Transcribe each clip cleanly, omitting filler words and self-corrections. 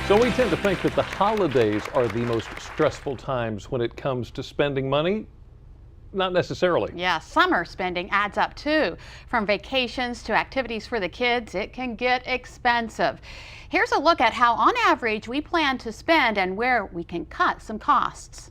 So we tend to think that the holidays are the most stressful times when it comes to spending money. Not necessarily. Yeah, summer spending adds up too. From vacations to activities for the kids, it can get expensive. Here's a look at how, on average, we plan to spend and where we can cut some costs.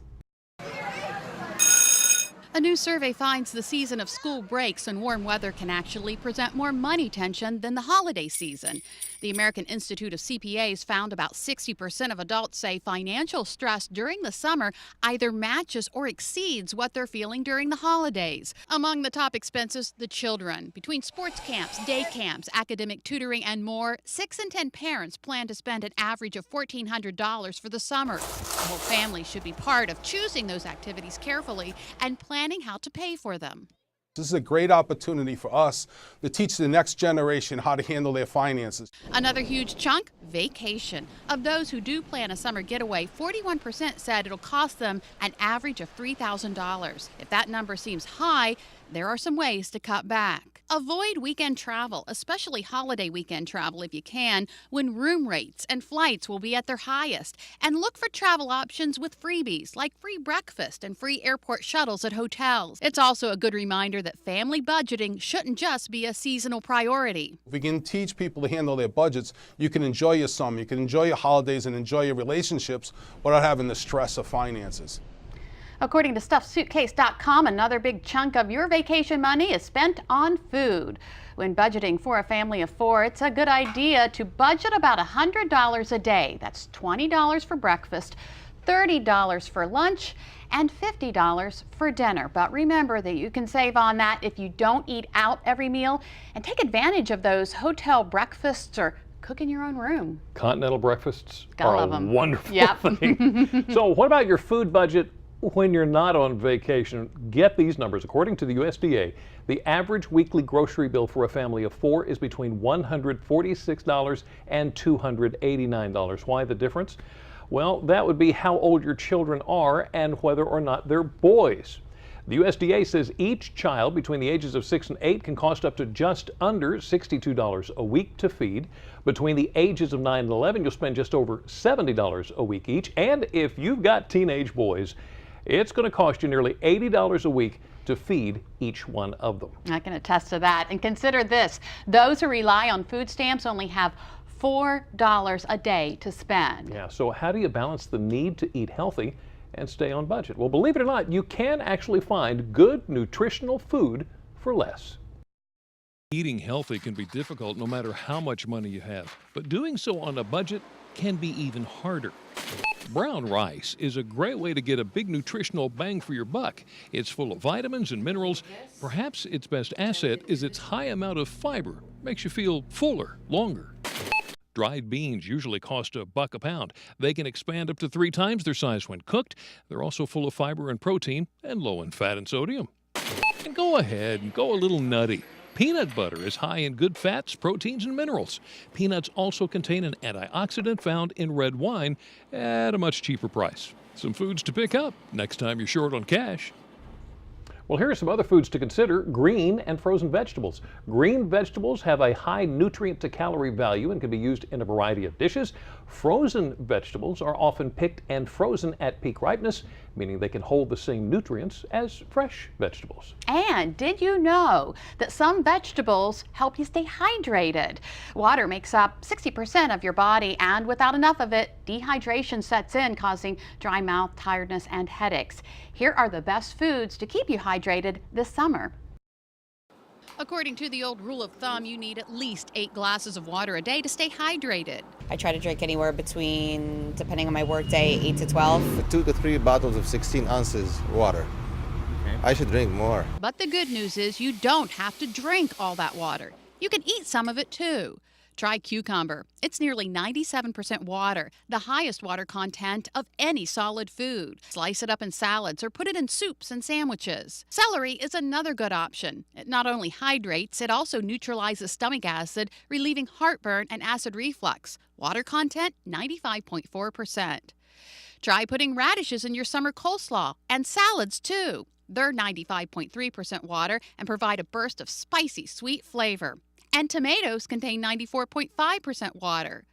A new survey finds the season of school breaks and warm weather can actually present more money tension than the holiday season. The American Institute of CPAs found about 60% of adults say financial stress during the summer either matches or exceeds what they're feeling during the holidays. Among the top expenses, the children. Between sports camps, day camps, academic tutoring, and more, 6 in 10 parents plan to spend an average of $1,400 for the summer. The whole family should be part of choosing those activities carefully and planning how to pay for them. This is a great opportunity for us to teach the next generation how to handle their finances. Another huge chunk, vacation. Of those who do plan a summer getaway, 41% said it'll cost them an average of $3,000. If that number seems high, there are some ways to cut back. Avoid weekend travel, especially holiday weekend travel if you can, when room rates and flights will be at their highest. And look for travel options with freebies like free breakfast and free airport shuttles at hotels. It's also a good reminder that family budgeting shouldn't just be a seasonal priority. If we can teach people to handle their budgets, you can enjoy your summer, you can enjoy your holidays and enjoy your relationships without having the stress of finances. According to StuffedSuitcase.com, another big chunk of your vacation money is spent on food. When budgeting for a family of 4, it's a good idea to budget about $100 a day. That's $20 for breakfast, $30 for lunch, and $50 for dinner. But remember that you can save on that if you don't eat out every meal, and take advantage of those hotel breakfasts or cook in your own room. Continental breakfasts Gotta are love a 'em. wonderful Yep. thing. So what about your food budget when you're not on vacation? Get these numbers. According to the USDA, the average weekly grocery bill for a family of 4 is between $146 and $289. Why the difference? Well, that would be how old your children are and whether or not they're boys. The USDA says each child between the ages of 6 and 8 can cost up to just under $62 a week to feed. Between the ages of 9 and 11, you'll spend just over $70 a week each. And if you've got teenage boys, it's going to cost you nearly $80 a week to feed each one of them. I can attest to that. And consider this, those who rely on food stamps only have $4 a day to spend. Yeah, so how do you balance the need to eat healthy and stay on budget? Well, believe it or not, you can actually find good nutritional food for less. Eating healthy can be difficult no matter how much money you have, but doing so on a budget can be even harder. Brown rice is a great way to get a big nutritional bang for your buck. It's full of vitamins and minerals. Perhaps its best asset is its high amount of fiber. Makes you feel fuller, longer. Dried beans usually cost $1 a pound. They can expand up to 3 times their size when cooked. They're also full of fiber and protein and low in fat and sodium. And go ahead and go a little nutty. Peanut butter is high in good fats, proteins, and minerals. Peanuts also contain an antioxidant found in red wine at a much cheaper price. Some foods to pick up next time you're short on cash. Well, here are some other foods to consider: green and frozen vegetables. Green vegetables have a high nutrient to calorie value and can be used in a variety of dishes. Frozen vegetables are often picked and frozen at peak ripeness, meaning they can hold the same nutrients as fresh vegetables. And did you know that some vegetables help you stay hydrated? Water makes up 60% of your body, and without enough of it, dehydration sets in, causing dry mouth, tiredness, and headaches. Here are the best foods to keep you hydrated this summer. According to the old rule of thumb, you need at least 8 glasses of water a day to stay hydrated. I try to drink anywhere between, depending on my work day, 8 to 12. 2 to 3 bottles of 16 ounces water. Okay. I should drink more. But the good news is you don't have to drink all that water. You can eat some of it too. Try cucumber. It's nearly 97% water, the highest water content of any solid food. Slice it up in salads or put it in soups and sandwiches. Celery is another good option. It not only hydrates, it also neutralizes stomach acid, relieving heartburn and acid reflux. Water content, 95.4%. Try putting radishes in your summer coleslaw and salads too. They're 95.3% water and provide a burst of spicy, sweet flavor. And tomatoes contain 94.5% water.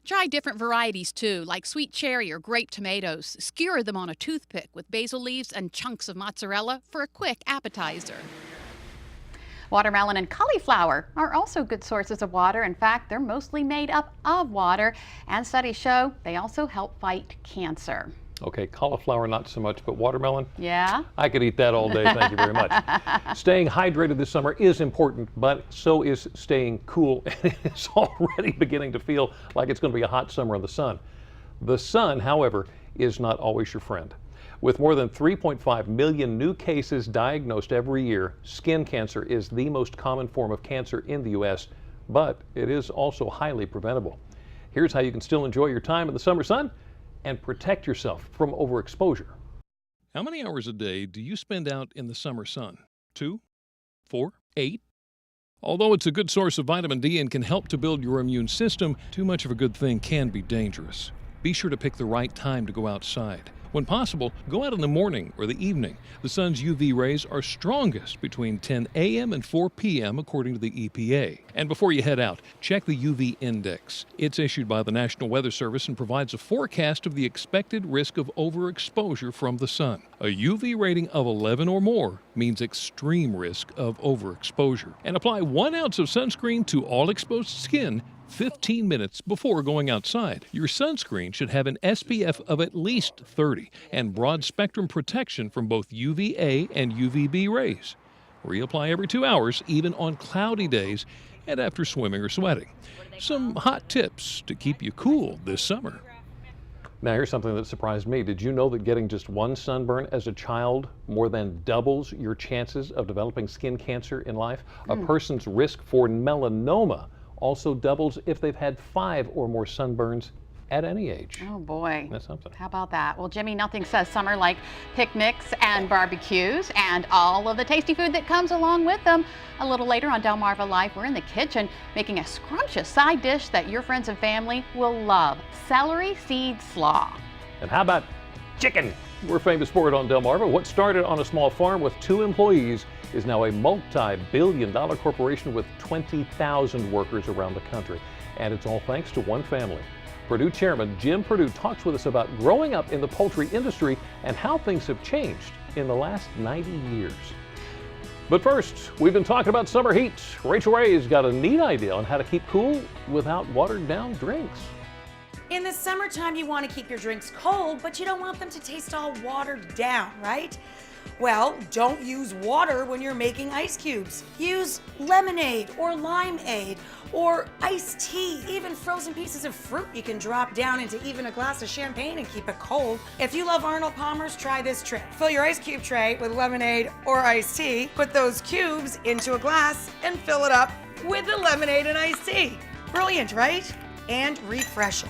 Try different varieties too, like sweet cherry or grape tomatoes. Skewer them on a toothpick with basil leaves and chunks of mozzarella for a quick appetizer. Watermelon and cauliflower are also good sources of water. In fact, they're mostly made up of water, and studies show they also help fight cancer. Okay, cauliflower not so much, but watermelon? Yeah? I could eat that all day, thank you very much. Staying hydrated this summer is important, but so is staying cool. It's already beginning to feel like it's going to be a hot summer in the sun. The sun, however, is not always your friend. With more than 3.5 million new cases diagnosed every year, skin cancer is the most common form of cancer in the U.S., but it is also highly preventable. Here's how you can still enjoy your time in the summer sun and protect yourself from overexposure. How many hours a day do you spend out in the summer sun? 2? 4? 8? Although it's a good source of vitamin D and can help to build your immune system, too much of a good thing can be dangerous. Be sure to pick the right time to go outside. When possible, go out in the morning or the evening. The sun's UV rays are strongest between 10 a.m. and 4 p.m. according to the EPA. And before you head out, check the UV index. It's issued by the National Weather Service and provides a forecast of the expected risk of overexposure from the sun. A UV rating of 11 or more means extreme risk of overexposure. And apply 1 ounce of sunscreen to all exposed skin 15 minutes before going outside. Your sunscreen should have an SPF of at least 30 and broad spectrum protection from both UVA and UVB rays. Reapply every 2 hours, even on cloudy days and after swimming or sweating. Some hot tips to keep you cool this summer. Now here's something that surprised me. Did you know that getting just one sunburn as a child more than doubles your chances of developing skin cancer in life? A person's risk for melanoma also doubles if they've had 5 or more sunburns at any age. Oh boy. That's something. How about that? Well, Jimmy, nothing says summer like picnics and barbecues and all of the tasty food that comes along with them. A little later on Delmarva Live, we're in the kitchen making a scrumptious side dish that your friends and family will love: celery seed slaw. And how about chicken? We're famous for it on Delmarva. What started on a small farm with 2 employees is now a multi-billion-dollar corporation with 20,000 workers around the country. And it's all thanks to one family. Perdue Chairman Jim Perdue talks with us about growing up in the poultry industry and how things have changed in the last 90 years. But first, we've been talking about summer heat. Rachel Ray's got a neat idea on how to keep cool without watered down drinks. In the summertime, you want to keep your drinks cold, but you don't want them to taste all watered down, right? Well, don't use water when you're making ice cubes. Use lemonade or limeade or iced tea. Even frozen pieces of fruit you can drop down into even a glass of champagne and keep it cold. If you love Arnold Palmer's, try this trick. Fill your ice cube tray with lemonade or iced tea, put those cubes into a glass and fill it up with the lemonade and iced tea. Brilliant, right? And refreshing.